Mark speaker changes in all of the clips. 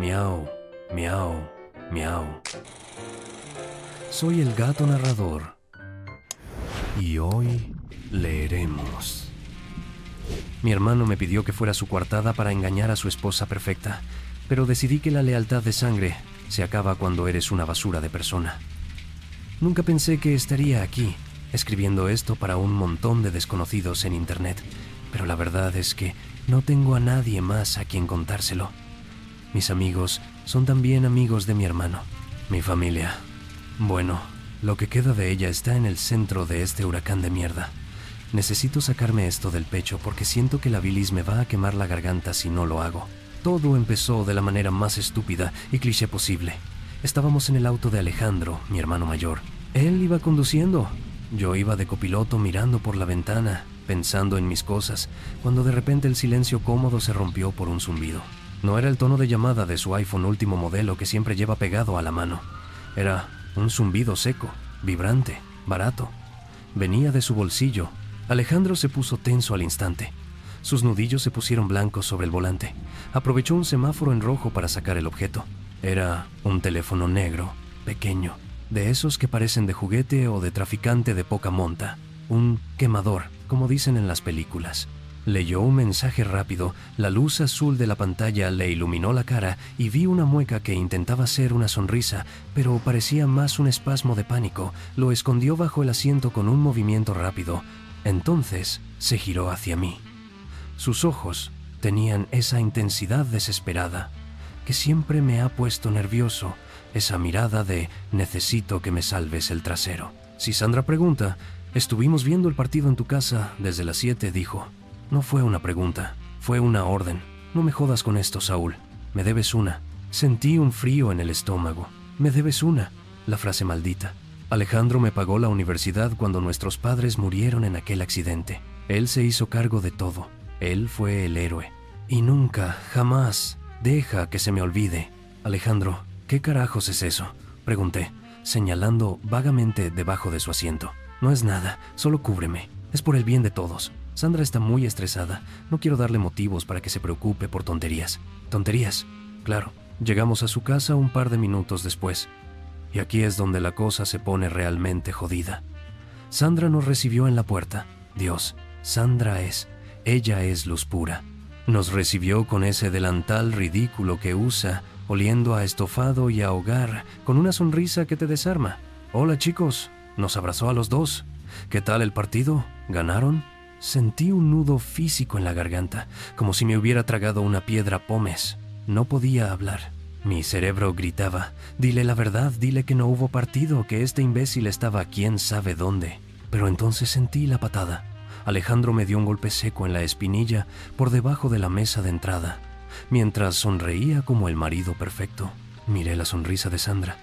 Speaker 1: Miau, miau, miau. Soy el gato narrador y hoy leeremos. Mi hermano me pidió que fuera a su coartada para engañar a su esposa perfecta, pero decidí que la lealtad de sangre se acaba cuando eres una basura de persona. Nunca pensé que estaría aquí, escribiendo esto para un montón de desconocidos en internet, pero la verdad es que no tengo a nadie más a quien contárselo. Mis amigos son también amigos de mi hermano. Mi familia, bueno, lo que queda de ella está en el centro de este huracán de mierda. Necesito sacarme esto del pecho porque siento que la bilis me va a quemar la garganta si no lo hago. Todo empezó de la manera más estúpida y cliché posible. Estábamos en el auto de Alejandro, mi hermano mayor. Él iba conduciendo. Yo iba de copiloto mirando por la ventana, pensando en mis cosas, cuando de repente el silencio cómodo se rompió por un zumbido. No era el tono de llamada de su iPhone último modelo que siempre lleva pegado a la mano. Era un zumbido seco, vibrante, barato. Venía de su bolsillo. Alejandro se puso tenso al instante. Sus nudillos se pusieron blancos sobre el volante. Aprovechó un semáforo en rojo para sacar el objeto. Era un teléfono negro, pequeño, de esos que parecen de juguete o de traficante de poca monta. Un quemador, como dicen en las películas. Leyó un mensaje rápido, la luz azul de la pantalla le iluminó la cara y vi una mueca que intentaba ser una sonrisa, pero parecía más un espasmo de pánico. Lo escondió bajo el asiento con un movimiento rápido. Entonces se giró hacia mí. Sus ojos tenían esa intensidad desesperada que siempre me ha puesto nervioso, esa mirada de necesito que me salves el trasero. Si Sandra pregunta, estuvimos viendo el partido en tu casa desde las 7, dijo. No fue una pregunta, fue una orden. No me jodas con esto, Saúl. Me debes una. Sentí un frío en el estómago. Me debes una. La frase maldita. Alejandro me pagó la universidad cuando nuestros padres murieron en aquel accidente. Él se hizo cargo de todo. Él fue el héroe. Y nunca, jamás, deja que se me olvide. Alejandro, ¿qué carajos es eso?, pregunté, señalando vagamente debajo de su asiento. No es nada, solo cúbreme. Es por el bien de todos. Sandra está muy estresada. No quiero darle motivos para que se preocupe por tonterías. ¿Tonterías? Claro. Llegamos a su casa un par de minutos después. Y aquí es donde la cosa se pone realmente jodida. Sandra nos recibió en la puerta. Dios, Sandra es. Ella es luz pura. Nos recibió con ese delantal ridículo que usa, oliendo a estofado y a hogar, con una sonrisa que te desarma. Hola chicos, nos abrazó a los dos. ¿Qué tal el partido? ¿Ganaron? Sentí un nudo físico en la garganta, como si me hubiera tragado una piedra pómez. No podía hablar. Mi cerebro gritaba, dile la verdad, dile que no hubo partido, que este imbécil estaba quién sabe dónde. Pero entonces sentí la patada. Alejandro me dio un golpe seco en la espinilla por debajo de la mesa de entrada. Mientras sonreía como el marido perfecto, miré la sonrisa de Sandra,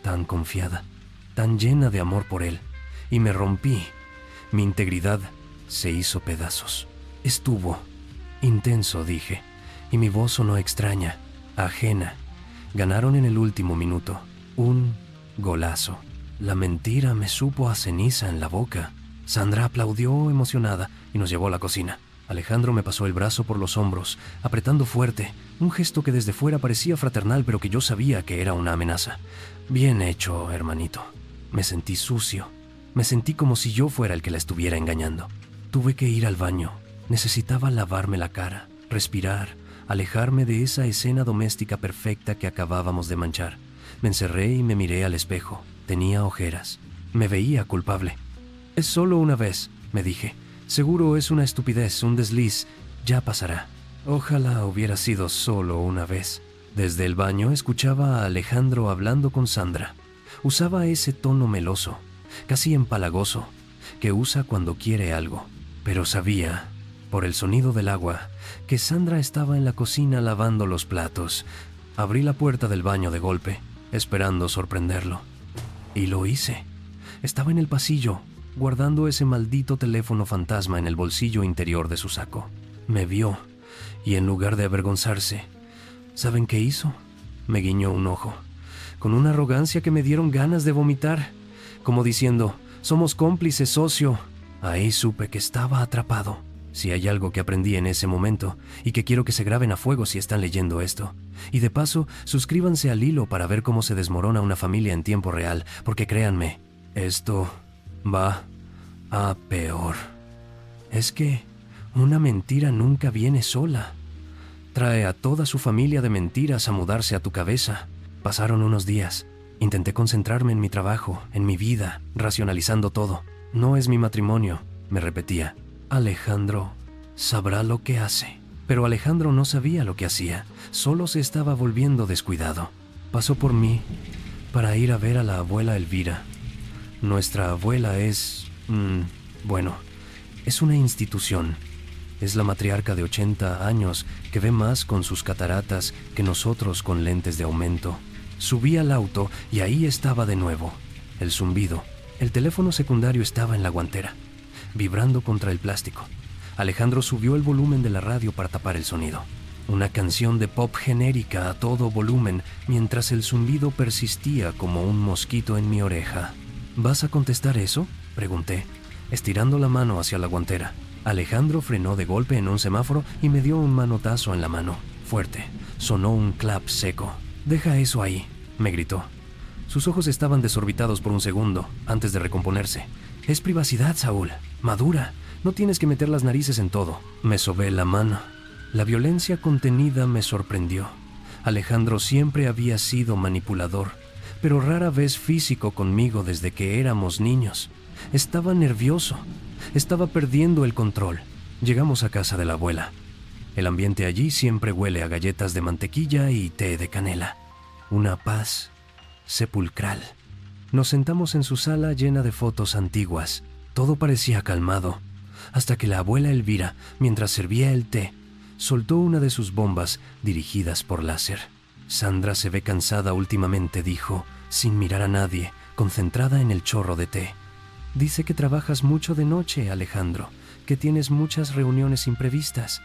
Speaker 1: tan confiada, tan llena de amor por él, y me rompí. Mi integridad se hizo pedazos. Estuvo intenso, dije, y mi voz sonó extraña, ajena. Ganaron en el último minuto. Un golazo. La mentira me supo a ceniza en la boca. Sandra aplaudió emocionada y nos llevó a la cocina. Alejandro me pasó el brazo por los hombros, apretando fuerte, un gesto que desde fuera parecía fraternal, pero que yo sabía que era una amenaza. Bien hecho, hermanito. Me sentí sucio. Me sentí como si yo fuera el que la estuviera engañando. Tuve que ir al baño. Necesitaba lavarme la cara, respirar, alejarme de esa escena doméstica perfecta que acabábamos de manchar. Me encerré y me miré al espejo. Tenía ojeras. Me veía culpable. Es solo una vez, me dije. Seguro es una estupidez, un desliz. Ya pasará. Ojalá hubiera sido solo una vez. Desde el baño escuchaba a Alejandro hablando con Sandra. Usaba ese tono meloso, casi empalagoso, que usa cuando quiere algo. Pero sabía, por el sonido del agua, que Sandra estaba en la cocina lavando los platos. Abrí la puerta del baño de golpe, esperando sorprenderlo. Y lo hice. Estaba en el pasillo, guardando ese maldito teléfono fantasma en el bolsillo interior de su saco. Me vio, y en lugar de avergonzarse, ¿saben qué hizo? Me guiñó un ojo, con una arrogancia que me dieron ganas de vomitar, como diciendo, somos cómplices, socio. Ahí supe que estaba atrapado. Si hay algo que aprendí en ese momento y que quiero que se graben a fuego si están leyendo esto. Y de paso, suscríbanse al hilo para ver cómo se desmorona una familia en tiempo real, porque créanme, esto va a peor. Es que una mentira nunca viene sola. Trae a toda su familia de mentiras a mudarse a tu cabeza. Pasaron unos días. Intenté concentrarme en mi trabajo, en mi vida, racionalizando todo. No es mi matrimonio, me repetía. Alejandro sabrá lo que hace. Pero Alejandro no sabía lo que hacía, solo se estaba volviendo descuidado. Pasó por mí para ir a ver a la abuela Elvira. Nuestra abuela es... es una institución. Es la matriarca de 80 años que ve más con sus cataratas que nosotros con lentes de aumento. Subí al auto y ahí estaba de nuevo. El zumbido. El teléfono secundario estaba en la guantera, vibrando contra el plástico. Alejandro subió el volumen de la radio para tapar el sonido. Una canción de pop genérica a todo volumen mientras el zumbido persistía como un mosquito en mi oreja. ¿Vas a contestar eso?, pregunté, estirando la mano hacia la guantera. Alejandro frenó de golpe en un semáforo y me dio un manotazo en la mano. Fuerte. Sonó un clap seco. «Deja eso ahí», me gritó. Sus ojos estaban desorbitados por un segundo, antes de recomponerse. «Es privacidad, Saúl. Madura. No tienes que meter las narices en todo». Me sobé la mano. La violencia contenida me sorprendió. Alejandro siempre había sido manipulador, pero rara vez físico conmigo desde que éramos niños. Estaba nervioso. Estaba perdiendo el control. Llegamos a casa de la abuela. El ambiente allí siempre huele a galletas de mantequilla y té de canela. Una paz sepulcral. Nos sentamos en su sala llena de fotos antiguas. Todo parecía calmado, hasta que la abuela Elvira, mientras servía el té, soltó una de sus bombas dirigidas por láser. «Sandra se ve cansada últimamente», dijo, sin mirar a nadie, concentrada en el chorro de té. «Dice que trabajas mucho de noche, Alejandro, que tienes muchas reuniones imprevistas».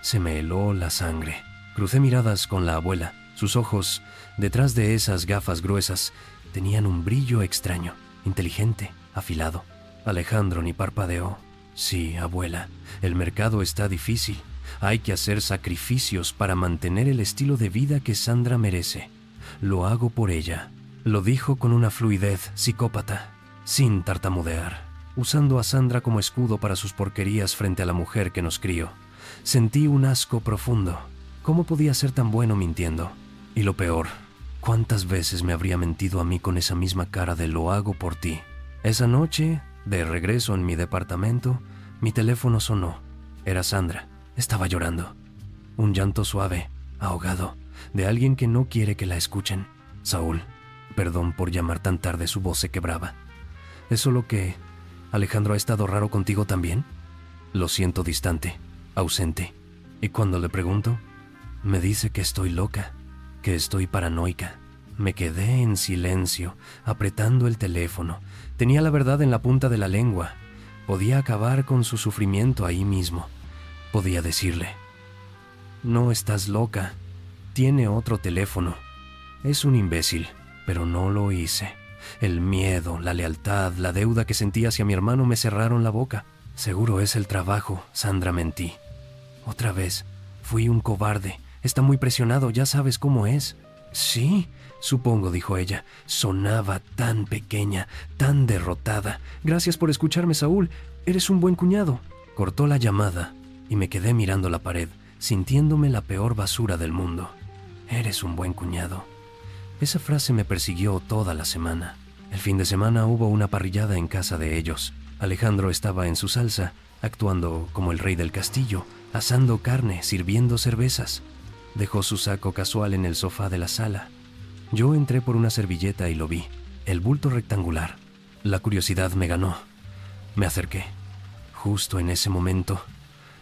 Speaker 1: Se me heló la sangre. Crucé miradas con la abuela. Sus ojos, detrás de esas gafas gruesas, tenían un brillo extraño, inteligente, afilado. Alejandro ni parpadeó. «Sí, abuela, el mercado está difícil. Hay que hacer sacrificios para mantener el estilo de vida que Sandra merece. Lo hago por ella». Lo dijo con una fluidez psicópata, sin tartamudear, usando a Sandra como escudo para sus porquerías frente a la mujer que nos crió. Sentí un asco profundo. ¿Cómo podía ser tan bueno mintiendo? Y lo peor, ¿cuántas veces me habría mentido a mí con esa misma cara de «lo hago por ti»? Esa noche, de regreso en mi departamento, mi teléfono sonó. Era Sandra. Estaba llorando. Un llanto suave, ahogado, de alguien que no quiere que la escuchen. «Saúl, perdón por llamar tan tarde», su voz se quebraba. «¿Es solo que Alejandro ha estado raro contigo también?» Lo siento distante, ausente. Y cuando le pregunto, me dice que estoy loca, que estoy paranoica. Me quedé en silencio, apretando el teléfono. Tenía la verdad en la punta de la lengua. Podía acabar con su sufrimiento ahí mismo. Podía decirle: «No estás loca. Tiene otro teléfono». Es un imbécil, pero no lo hice. El miedo, la lealtad, la deuda que sentía hacia mi hermano me cerraron la boca. «Seguro es el trabajo», Sandra, mentí. «Otra vez. Fui un cobarde. Está muy presionado, ya sabes cómo es». «Sí, supongo», dijo ella. Sonaba tan pequeña, tan derrotada. «Gracias por escucharme, Saúl. Eres un buen cuñado». Cortó la llamada y me quedé mirando la pared, sintiéndome la peor basura del mundo. «Eres un buen cuñado». Esa frase me persiguió toda la semana. El fin de semana hubo una parrillada en casa de ellos. Alejandro estaba en su salsa, actuando como el rey del castillo, asando carne, sirviendo cervezas. Dejó su saco casual en el sofá de la sala. Yo entré por una servilleta y lo vi, el bulto rectangular. La curiosidad me ganó. Me acerqué. Justo en ese momento,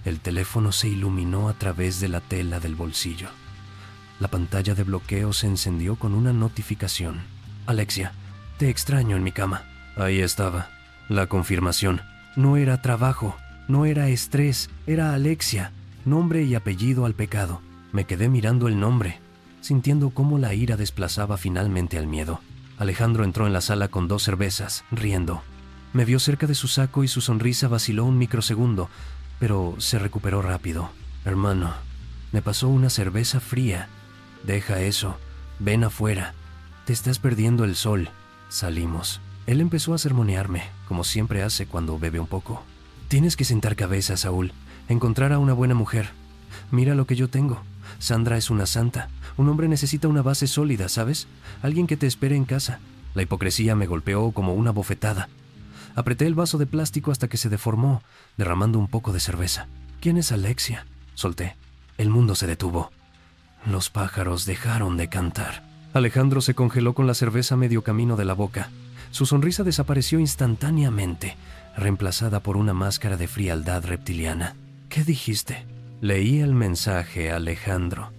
Speaker 1: el teléfono se iluminó a través de la tela del bolsillo. La pantalla de bloqueo se encendió con una notificación. «Alexia, te extraño en mi cama». Ahí estaba, la confirmación. No era trabajo, no era estrés, era Alexia, nombre y apellido al pecado. Me quedé mirando el nombre, sintiendo cómo la ira desplazaba finalmente al miedo. Alejandro entró en la sala con 2 cervezas, riendo. Me vio cerca de su saco y su sonrisa vaciló un microsegundo, pero se recuperó rápido. Hermano, me pasó una cerveza fría. Deja eso, ven afuera. Te estás perdiendo el sol. Salimos. Él empezó a sermonearme, como siempre hace cuando bebe un poco. Tienes que sentar cabeza, Saúl. Encontrar a una buena mujer. Mira lo que yo tengo. Sandra es una santa. Un hombre necesita una base sólida, ¿sabes? Alguien que te espere en casa. La hipocresía me golpeó como una bofetada. Apreté el vaso de plástico hasta que se deformó, derramando un poco de cerveza. ¿Quién es Alexia? Solté. El mundo se detuvo. Los pájaros dejaron de cantar. Alejandro se congeló con la cerveza a medio camino de la boca. Su sonrisa desapareció instantáneamente, reemplazada por una máscara de frialdad reptiliana. ¿Qué dijiste? Leí el mensaje, Alejandro.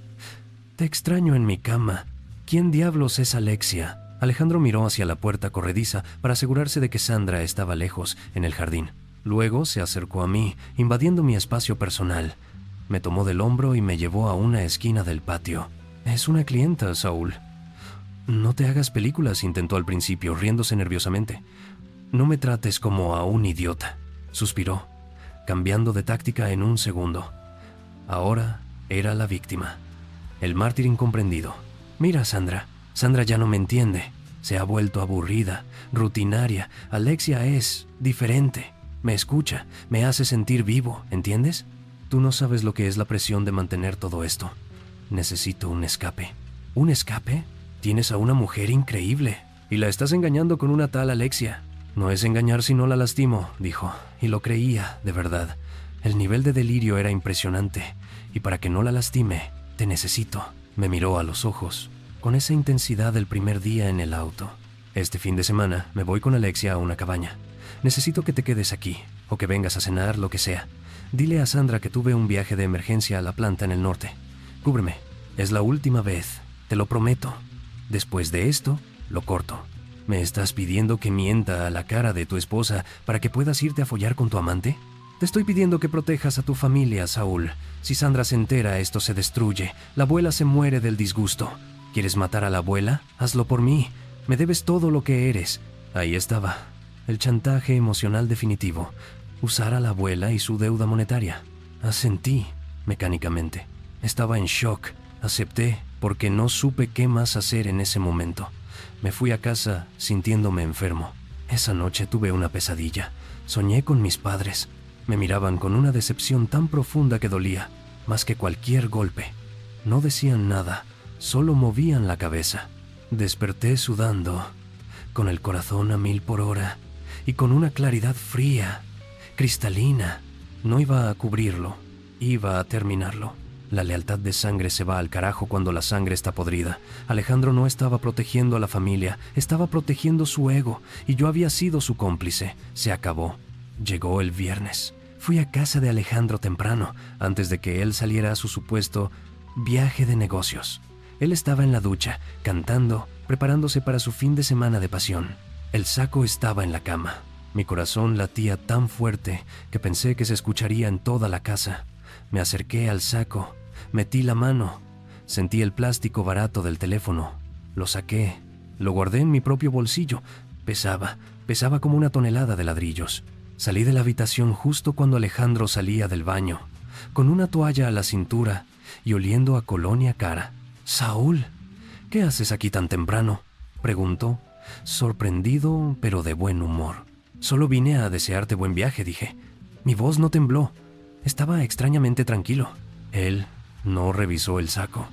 Speaker 1: Te extraño en mi cama. ¿Quién diablos es Alexia? Alejandro miró hacia la puerta corrediza para asegurarse de que Sandra estaba lejos, en el jardín. Luego se acercó a mí, invadiendo mi espacio personal. Me tomó del hombro y me llevó a una esquina del patio. Es una clienta, Saúl. No te hagas películas, intentó al principio, riéndose nerviosamente. No me trates como a un idiota, suspiró, cambiando de táctica en un segundo. Ahora era la víctima, el mártir incomprendido. Mira, Sandra ya no me entiende. Se ha vuelto aburrida, rutinaria. Alexia es diferente. Me escucha, me hace sentir vivo, ¿entiendes? Tú no sabes lo que es la presión de mantener todo esto. Necesito un escape. ¿Un escape? Tienes a una mujer increíble y la estás engañando con una tal Alexia. No es engañar si no la lastimo, dijo, y lo creía, de verdad. El nivel de delirio era impresionante, y para que no la lastime, te necesito. Me miró a los ojos, con esa intensidad del primer día en el auto. Este fin de semana me voy con Alexia a una cabaña. Necesito que te quedes aquí, o que vengas a cenar, lo que sea. Dile a Sandra que tuve un viaje de emergencia a la planta en el norte. Cúbreme, es la última vez, te lo prometo. Después de esto, lo corto. ¿Me estás pidiendo que mienta a la cara de tu esposa para que puedas irte a follar con tu amante? Te estoy pidiendo que protejas a tu familia, Saúl. Si Sandra se entera, esto se destruye. La abuela se muere del disgusto. ¿Quieres matar a la abuela? Hazlo por mí. Me debes todo lo que eres. Ahí estaba. El chantaje emocional definitivo. Usar a la abuela y su deuda monetaria. Asentí, mecánicamente. Estaba en shock. Acepté porque no supe qué más hacer en ese momento. Me fui a casa sintiéndome enfermo. Esa noche tuve una pesadilla. Soñé con mis padres. Me miraban con una decepción tan profunda que dolía, más que cualquier golpe. No decían nada, solo movían la cabeza. Desperté sudando, con el corazón a 1000 por hora y con una claridad fría, cristalina. No iba a cubrirlo, iba a terminarlo. La lealtad de sangre se va al carajo cuando la sangre está podrida. Alejandro no estaba protegiendo a la familia, estaba protegiendo su ego, y yo había sido su cómplice. Se acabó. Llegó el viernes. Fui a casa de Alejandro temprano, antes de que él saliera a su supuesto viaje de negocios. Él estaba en la ducha, cantando, preparándose para su fin de semana de pasión. El saco estaba en la cama. Mi corazón latía tan fuerte que pensé que se escucharía en toda la casa. Me acerqué al saco, metí la mano, sentí el plástico barato del teléfono. Lo saqué, lo guardé en mi propio bolsillo. Pesaba como una tonelada de ladrillos. Salí de la habitación justo cuando Alejandro salía del baño, con una toalla a la cintura y oliendo a colonia cara. «Saúl, ¿qué haces aquí tan temprano?», preguntó, sorprendido pero de buen humor. «Solo vine a desearte buen viaje», dije. Mi voz no tembló. Estaba extrañamente tranquilo. Él no revisó el saco.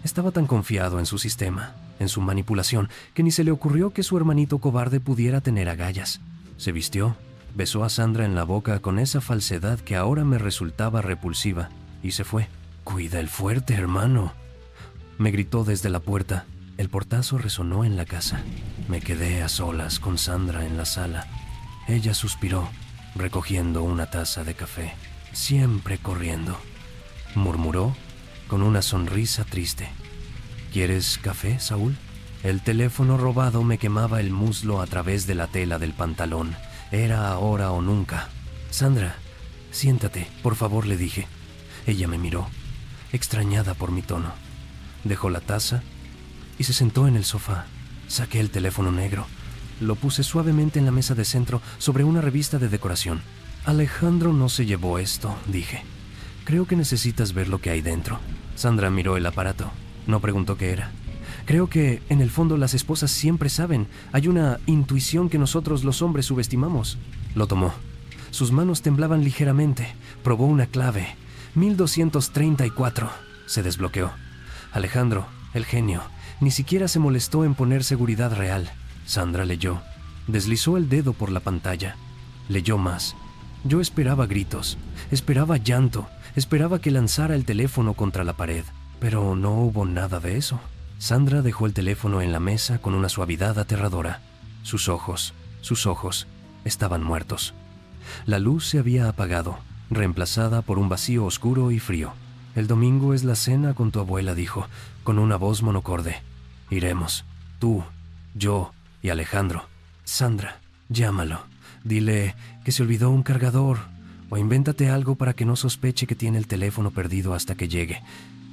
Speaker 1: Estaba tan confiado en su sistema, en su manipulación, que ni se le ocurrió que su hermanito cobarde pudiera tener agallas. Se vistió, besó a Sandra en la boca con esa falsedad que ahora me resultaba repulsiva, y se fue. «Cuida el fuerte, hermano», me gritó desde la puerta. El portazo resonó en la casa. Me quedé a solas con Sandra en la sala. Ella suspiró, recogiendo una taza de café. «Siempre corriendo», murmuró con una sonrisa triste. «¿Quieres café, Saúl?». El teléfono robado me quemaba el muslo a través de la tela del pantalón. Era ahora o nunca. «Sandra, siéntate, por favor», le dije. Ella me miró, extrañada por mi tono. Dejó la taza y se sentó en el sofá. Saqué el teléfono negro. Lo puse suavemente en la mesa de centro sobre una revista de decoración. Alejandro no se llevó esto, dije. Creo que necesitas ver lo que hay dentro. Sandra miró el aparato. No preguntó qué era. Creo que, en el fondo, las esposas siempre saben. Hay una intuición que nosotros los hombres subestimamos. Lo tomó. Sus manos temblaban ligeramente. Probó una clave. 1234. Se desbloqueó. Alejandro, el genio, ni siquiera se molestó en poner seguridad real. Sandra leyó. Deslizó el dedo por la pantalla. Leyó más. Yo esperaba gritos. Esperaba llanto. Esperaba que lanzara el teléfono contra la pared. Pero no hubo nada de eso. Sandra dejó el teléfono en la mesa con una suavidad aterradora. Sus ojos estaban muertos. La luz se había apagado, reemplazada por un vacío oscuro y frío. El domingo es la cena con tu abuela, dijo, con una voz monocorde. Iremos, tú, yo y Alejandro. Sandra, llámalo. Dile que se olvidó un cargador o invéntate algo para que no sospeche que tiene el teléfono perdido hasta que llegue.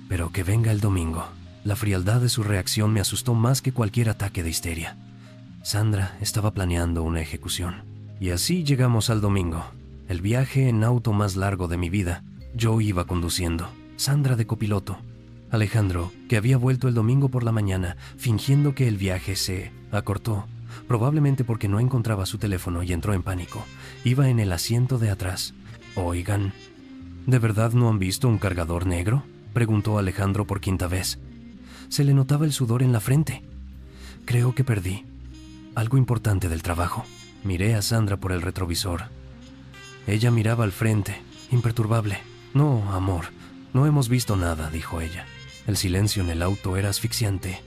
Speaker 1: Pero que venga el domingo. La frialdad de su reacción me asustó más que cualquier ataque de histeria. Sandra estaba planeando una ejecución. Y así llegamos al domingo. El viaje en auto más largo de mi vida. Yo iba conduciendo. Sandra de copiloto. Alejandro, que había vuelto el domingo por la mañana, fingiendo que el viaje se acortó, probablemente porque no encontraba su teléfono y entró en pánico. Iba en el asiento de atrás. Oigan, ¿de verdad no han visto un cargador negro?, preguntó Alejandro por quinta vez. Se le notaba el sudor en la frente. Creo que perdí algo importante del trabajo. Miré a Sandra por el retrovisor. Ella miraba al frente, imperturbable. No, amor, no hemos visto nada, dijo ella. El silencio en el auto era asfixiante.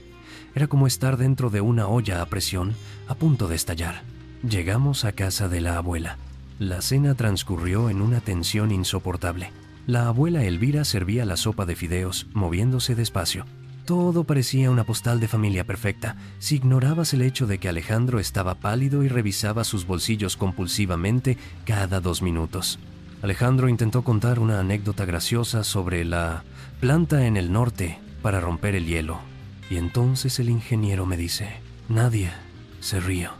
Speaker 1: Era como estar dentro de una olla a presión, a punto de estallar. Llegamos a casa de la abuela. La cena transcurrió en una tensión insoportable. La abuela Elvira servía la sopa de fideos, moviéndose despacio. Todo parecía una postal de familia perfecta, si ignorabas el hecho de que Alejandro estaba pálido y revisaba sus bolsillos compulsivamente cada 2 minutos. Alejandro intentó contar una anécdota graciosa sobre la planta en el norte para romper el hielo. Y entonces el ingeniero me dice, nadie se rió.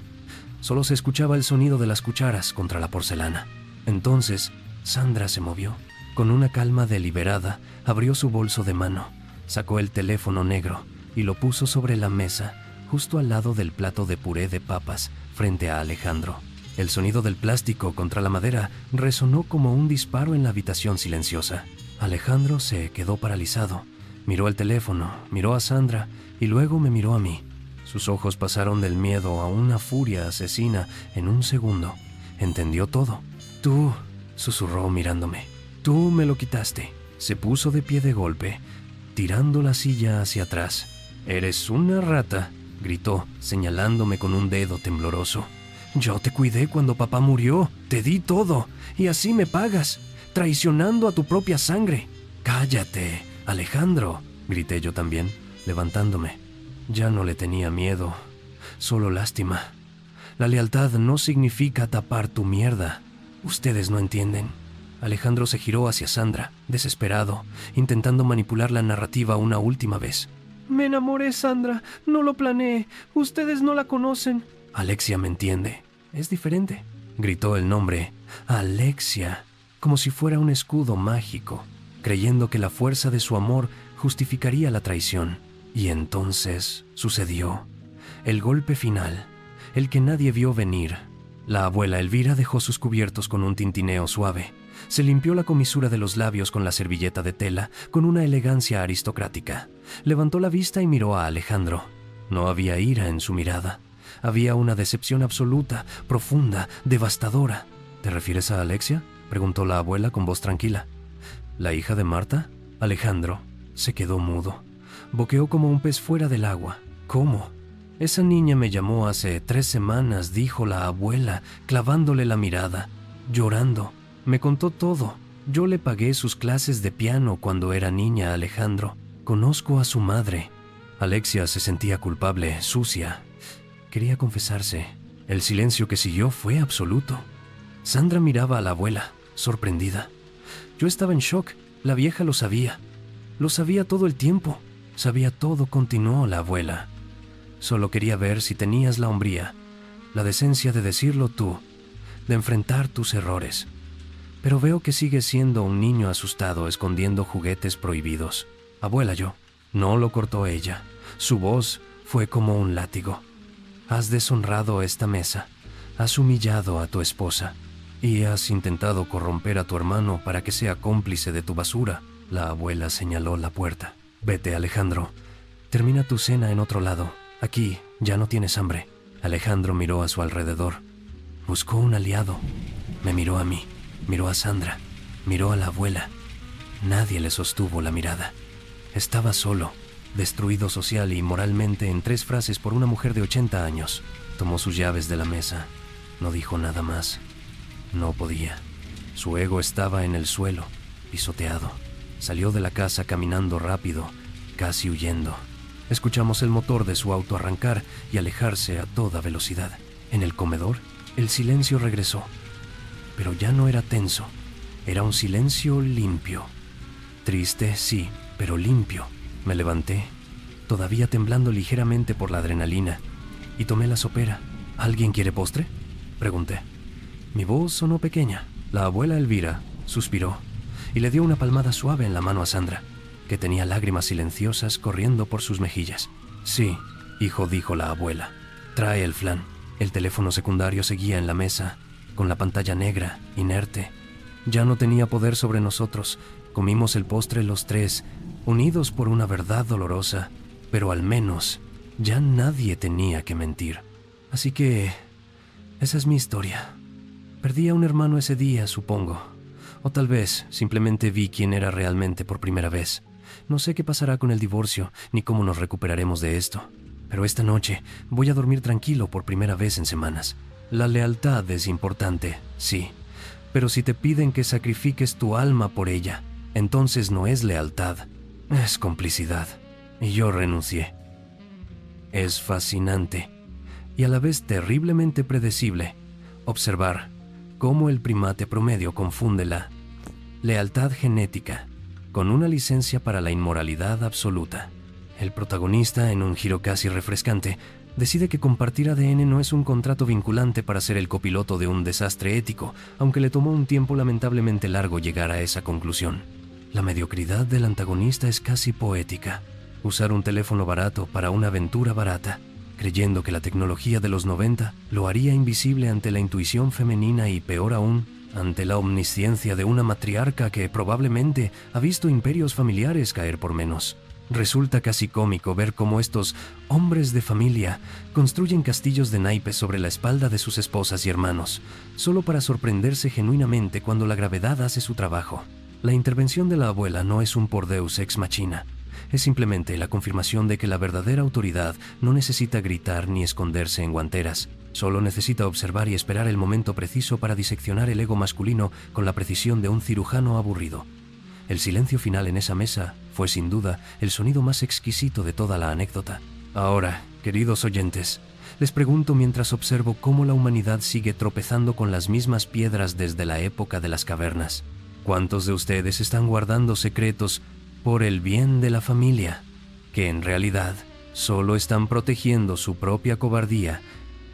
Speaker 1: Solo se escuchaba el sonido de las cucharas contra la porcelana. Entonces Sandra se movió. Con una calma deliberada, abrió su bolso de mano. Sacó el teléfono negro y lo puso sobre la mesa, justo al lado del plato de puré de papas, frente a Alejandro. El sonido del plástico contra la madera resonó como un disparo en la habitación silenciosa. Alejandro se quedó paralizado. Miró el teléfono, miró a Sandra y luego me miró a mí. Sus ojos pasaron del miedo a una furia asesina en un segundo. Entendió todo. Tú, susurró mirándome. Tú me lo quitaste. Se puso de pie de golpe, tirando la silla hacia atrás. «Eres una rata», gritó, señalándome con un dedo tembloroso. «Yo te cuidé cuando papá murió, te di todo, y así me pagas, traicionando a tu propia sangre». «Cállate, Alejandro», grité yo también, levantándome. Ya no le tenía miedo, solo lástima. La lealtad no significa tapar tu mierda. Ustedes no entienden. Alejandro se giró hacia Sandra, desesperado, intentando manipular la narrativa una última vez. «Me enamoré, Sandra. No lo planeé. Ustedes no la conocen». «Alexia me entiende. Es diferente», gritó el nombre. «Alexia», como si fuera un escudo mágico, creyendo que la fuerza de su amor justificaría la traición. Y entonces sucedió. El golpe final, el que nadie vio venir. La abuela Elvira dejó sus cubiertos con un tintineo suave. Se limpió la comisura de los labios con la servilleta de tela, con una elegancia aristocrática. Levantó la vista y miró a Alejandro. No había ira en su mirada. Había una decepción absoluta, profunda, devastadora. ¿Te refieres a Alexia?, preguntó la abuela con voz tranquila. ¿La hija de Marta? Alejandro se quedó mudo. Boqueó como un pez fuera del agua. ¿Cómo? Esa niña me llamó hace 3 semanas, dijo la abuela, clavándole la mirada, llorando. Me contó todo. Yo le pagué sus clases de piano cuando era niña, Alejandro. Conozco a su madre. Alexia se sentía culpable, sucia. Quería confesarse. El silencio que siguió fue absoluto. Sandra miraba a la abuela, sorprendida. Yo estaba en shock. La vieja lo sabía. Lo sabía todo el tiempo. Sabía todo, continuó la abuela. Solo quería ver si tenías la hombría, la decencia de decirlo tú, de enfrentar tus errores. pero veo que sigue siendo un niño asustado escondiendo juguetes prohibidos. Abuela, yo. No lo cortó ella. Su voz fue como un látigo. Has deshonrado esta mesa. Has humillado a tu esposa. Y has intentado corromper a tu hermano para que sea cómplice de tu basura. La abuela señaló la puerta. Vete, Alejandro. Termina tu cena en otro lado. Aquí ya no tienes hambre. Alejandro miró a su alrededor. Buscó un aliado. Me miró a mí. Miró a Sandra. Miró a la abuela. Nadie le sostuvo la mirada. Estaba solo, destruido social y moralmente en 3 frases por una mujer de 80 años. Tomó sus llaves de la mesa. No dijo nada más. No podía. Su ego estaba en el suelo, pisoteado. Salió de la casa caminando rápido, casi huyendo. Escuchamos el motor de su auto arrancar y alejarse a toda velocidad. En el comedor, el silencio regresó. Pero ya no era tenso. Era un silencio limpio. Triste, sí, pero limpio. Me levanté, todavía temblando ligeramente por la adrenalina, y tomé la sopera. ¿Alguien quiere postre?, pregunté. Mi voz sonó pequeña. La abuela Elvira suspiró y le dio una palmada suave en la mano a Sandra, que tenía lágrimas silenciosas corriendo por sus mejillas. Sí, hijo, dijo la abuela. Trae el flan. El teléfono secundario seguía en la mesa, con la pantalla negra, inerte. Ya no tenía poder sobre nosotros. Comimos el postre los 3, unidos por una verdad dolorosa, pero al menos ya nadie tenía que mentir. Así que esa es mi historia. Perdí a un hermano ese día, supongo. O tal vez simplemente vi quién era realmente por primera vez. No sé qué pasará con el divorcio, ni cómo nos recuperaremos de esto. Pero esta noche voy a dormir tranquilo por primera vez en semanas. La lealtad es importante, sí. Pero si te piden que sacrifiques tu alma por ella, entonces no es lealtad, es complicidad. Y yo renuncié. Es fascinante y a la vez terriblemente predecible observar cómo el primate promedio confunde la lealtad genética con una licencia para la inmoralidad absoluta. El protagonista, en un giro casi refrescante, decide que compartir ADN no es un contrato vinculante para ser el copiloto de un desastre ético, aunque le tomó un tiempo lamentablemente largo llegar a esa conclusión. La mediocridad del antagonista es casi poética. Usar un teléfono barato para una aventura barata, creyendo que la tecnología de los 90 lo haría invisible ante la intuición femenina y, peor aún, ante la omnisciencia de una matriarca que probablemente ha visto imperios familiares caer por menos. Resulta casi cómico ver cómo estos hombres de familia construyen castillos de naipes sobre la espalda de sus esposas y hermanos, solo para sorprenderse genuinamente cuando la gravedad hace su trabajo. La intervención de la abuela no es un por Deus ex machina. Es simplemente la confirmación de que la verdadera autoridad no necesita gritar ni esconderse en guanteras. Solo necesita observar y esperar el momento preciso para diseccionar el ego masculino con la precisión de un cirujano aburrido. El silencio final en esa mesa fue sin duda el sonido más exquisito de toda la anécdota. Ahora, queridos oyentes, les pregunto mientras observo cómo la humanidad sigue tropezando con las mismas piedras desde la época de las cavernas. ¿Cuántos de ustedes están guardando secretos por el bien de la familia, que en realidad solo están protegiendo su propia cobardía?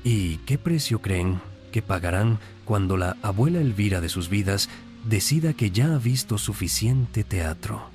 Speaker 1: ¿Y qué precio creen que pagarán cuando la abuela Elvira de sus vidas decida que ya ha visto suficiente teatro?